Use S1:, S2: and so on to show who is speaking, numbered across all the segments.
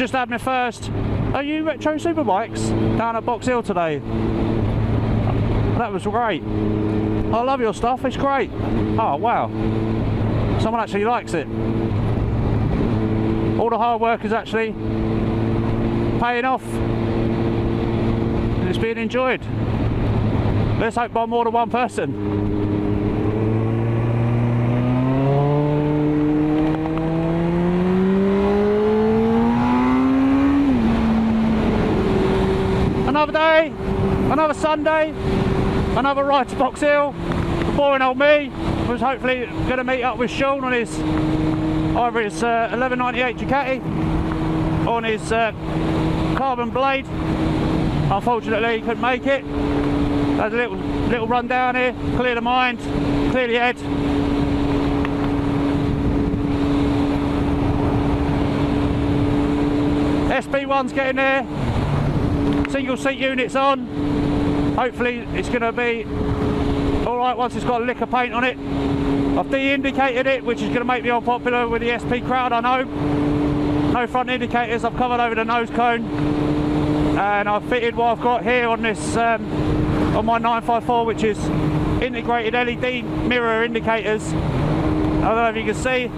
S1: just had my first, are you Retro Superbikes down at Box Hill today? That was great. I love your stuff, it's great. Oh wow, someone actually likes it. All the hard work is actually paying off and it's being enjoyed. Let's hope by more than one person. Another day, another Sunday, another ride to Box Hill. The boring old me was hopefully going to meet up with Sean on his either his 1198 Ducati or on his carbon blade. Unfortunately he couldn't make it. Had a little run down here, clear the mind, clear the head. SP1's getting there. Single seat units on. Hopefully it's going to be alright once it's got a lick of paint on it. I've de-indicated it, which is going to make me unpopular with the SP crowd, I know. No front indicators, I've covered over the nose cone. And I've fitted what I've got here on this, on my 954, which is integrated LED mirror indicators. I don't know if you can see.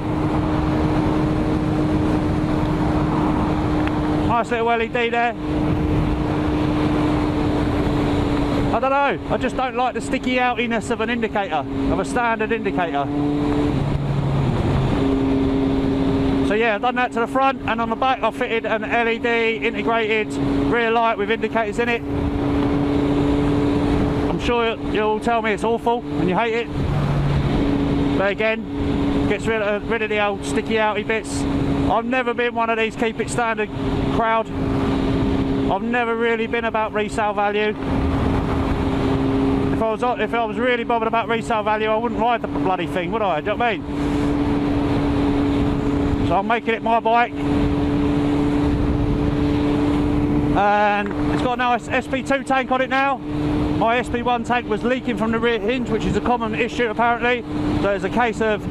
S1: Nice little LED there. I don't know, I just don't like the sticky outiness of an indicator, of a standard indicator. So yeah, I've done that to the front, and on the back I've fitted an LED integrated rear light with indicators in it. I'm sure you'll tell me it's awful and you hate it, but again, gets rid of the old sticky outy bits. I've never been one of these keep it standard crowd. I've never really been about resale value. If I was really bothered about resale value, I wouldn't ride the bloody thing, would I? Do you know what I mean? So I'm making it my bike. And it's got a nice SP2 tank on it now. My SP1 tank was leaking from the rear hinge, which is a common issue apparently. So it's a case of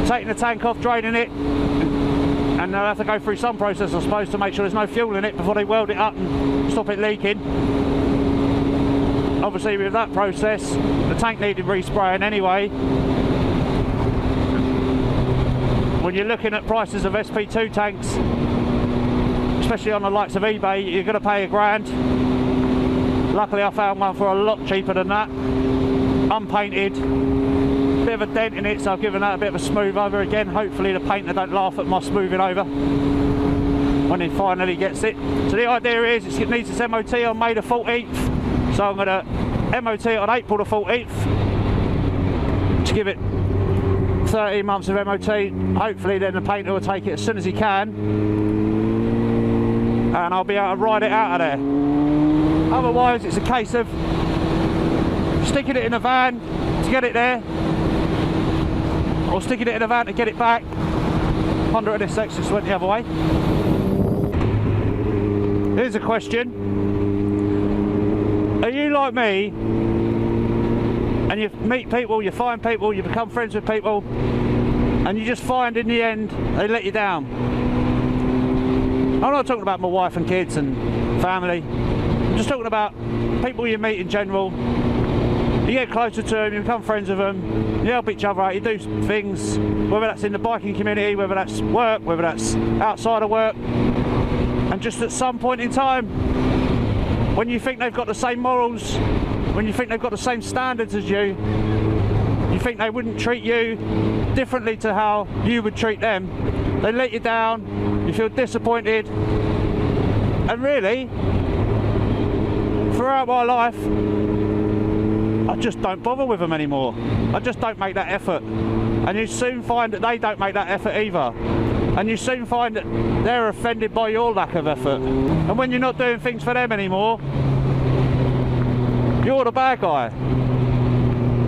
S1: taking the tank off, draining it, and they'll have to go through some process, I suppose, to make sure there's no fuel in it before they weld it up and stop it leaking. Obviously with that process, the tank needed respraying anyway. When you're looking at prices of SP2 tanks, especially on the likes of eBay, you're going to pay £1,000. Luckily I found one for a lot cheaper than that. Unpainted, bit of a dent in it, so I've given that a bit of a smooth over again. Hopefully the painter don't laugh at my smoothing over when he finally gets it. So the idea is it needs its MOT on May the 14th. So I'm going to MOT it on April the 14th to give it 13 months of MOT. Hopefully then the painter will take it as soon as he can, and I'll be able to ride it out of there. Otherwise it's a case of sticking it in a van to get it there, or sticking it in a van to get it back. 100 of this section just went the other way. Here's a question. Are you like me, and you meet people, you find people, you become friends with people, and you just find in the end they let you down? I'm not talking about my wife and kids and family. I'm just talking about people you meet in general. You get closer to them, you become friends with them, you help each other out, you do things, whether that's in the biking community, whether that's work, whether that's outside of work, and just at some point in time, when you think they've got the same morals, when you think they've got the same standards as you, you think they wouldn't treat you differently to how you would treat them, they let you down, you feel disappointed, and really, throughout my life, I just don't bother with them anymore. I just don't make that effort. And you soon find that they don't make that effort either. And you soon find that they're offended by your lack of effort. And when you're not doing things for them anymore, you're the bad guy.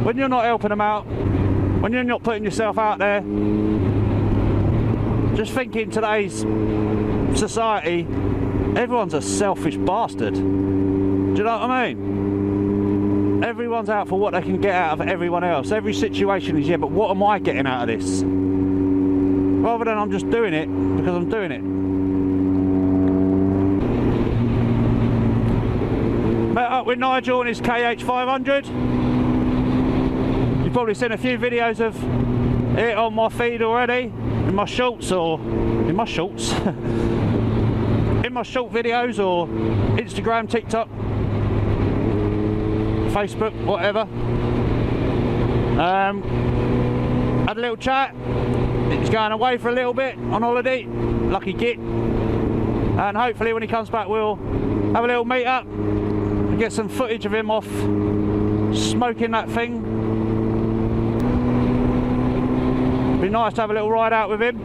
S1: When you're not helping them out, when you're not putting yourself out there, just think in today's society, everyone's a selfish bastard. Do you know what I mean? Everyone's out for what they can get out of everyone else. Every situation is, yeah, but what am I getting out of this? Rather than I'm just doing it because I'm doing it. up with Nigel and his KH500. You've probably seen a few videos of it on my feed already, in my shorts in my short videos, or Instagram, TikTok, Facebook, whatever. Had a little chat. He's going away for a little bit on holiday, lucky git, and hopefully when he comes back we'll have a little meet up and get some footage of him off smoking that thing. Be nice to have a little ride out with him,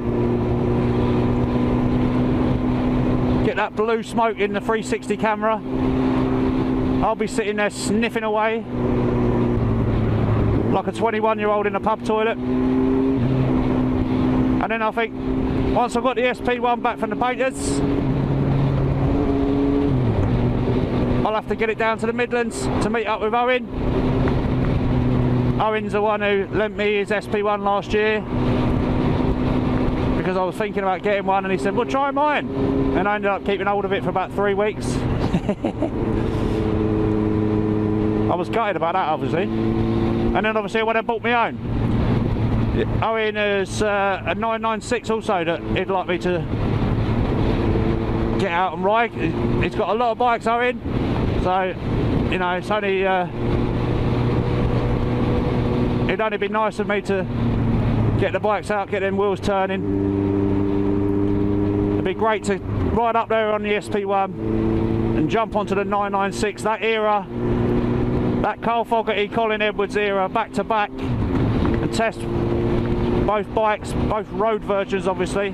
S1: get that blue smoke in the 360 camera. I'll be sitting there sniffing away like a 21-year-old in a pub toilet. And then I think once I've got the SP1 back from the painters, I'll have to get it down to the Midlands to meet up with Owen. Owen's the one who lent me his SP1 last year, because I was thinking about getting one, and he said, well, try mine. And I ended up keeping hold of it for about 3 weeks. I was gutted about that, obviously. And then obviously I went and bought my own. Owen is a 996 also that he'd like me to get out and ride. He's got a lot of bikes, Owen, so you know, it's only it'd only be nice of me to get the bikes out, get them wheels turning. It'd be great to ride up there on the SP1 and jump onto the 996, that era, that Carl Fogarty, Colin Edwards era, back to back, and test both bikes, both road versions obviously.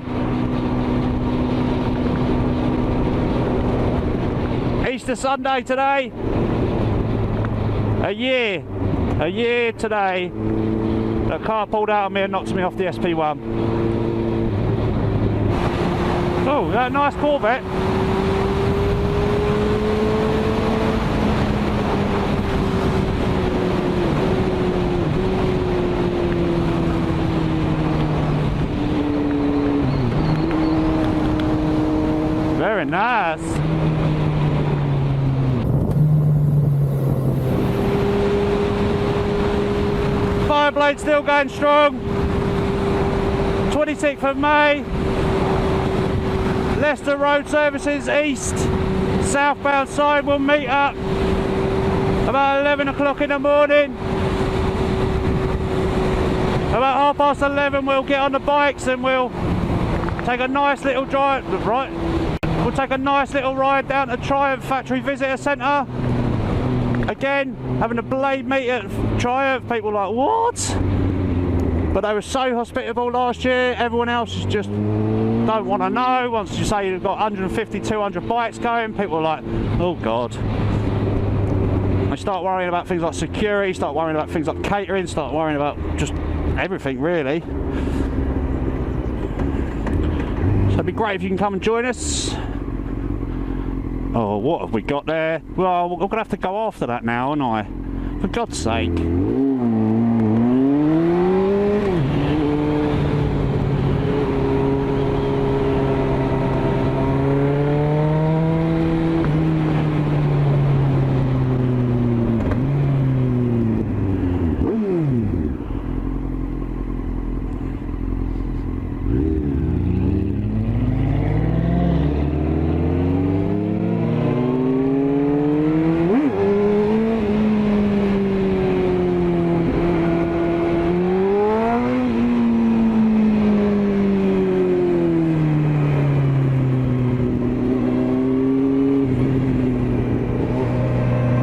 S1: Easter Sunday today, a year today, a car pulled out of me and knocked me off the SP1. Oh, that nice Corvette. Very nice. Fireblades still going strong. 26th of May. Leicester Road Services East southbound side will meet up about 11 o'clock in the morning. About 11:30 we'll get on the bikes and we'll take a nice little drive, right? We'll take a nice little ride down to Triumph Factory Visitor Centre. Again, having a blade meet at Triumph. People were like, what? But they were so hospitable last year. Everyone else just don't want to know. Once you say you've got 150, 200 bikes going, people are like, oh God. They start worrying about things like security, start worrying about things like catering, start worrying about just everything really. So it'd be great if you can come and join us. Oh, what have we got there? Well, we're going to have to go after that now, aren't I? For God's sake.